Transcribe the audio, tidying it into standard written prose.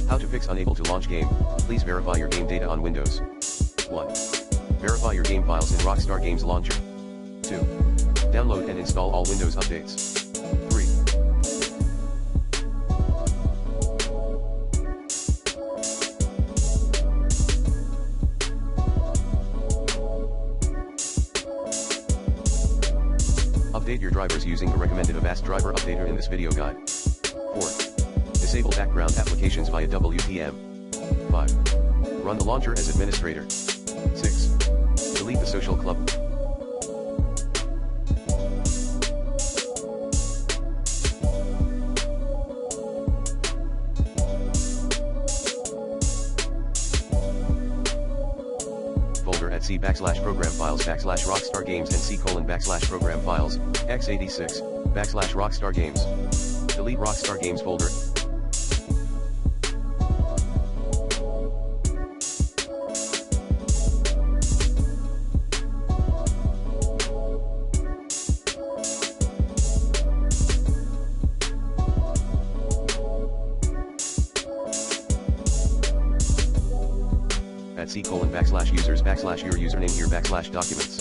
How to fix unable to launch game. Please verify your game data on Windows. 1. Verify your game files in Rockstar Games Launcher. 2. Download and install all Windows updates. 3. Update your drivers using the recommended Avast driver updater in this video guide. 4. Disable background applications via WPM. 5. Run the launcher as administrator. 6. Delete the social club. Folder at C/program files /Rockstar Games and C:/program files, x86, /Rockstar Games. Delete Rockstar Games folder. At C:/users /your username here /documents.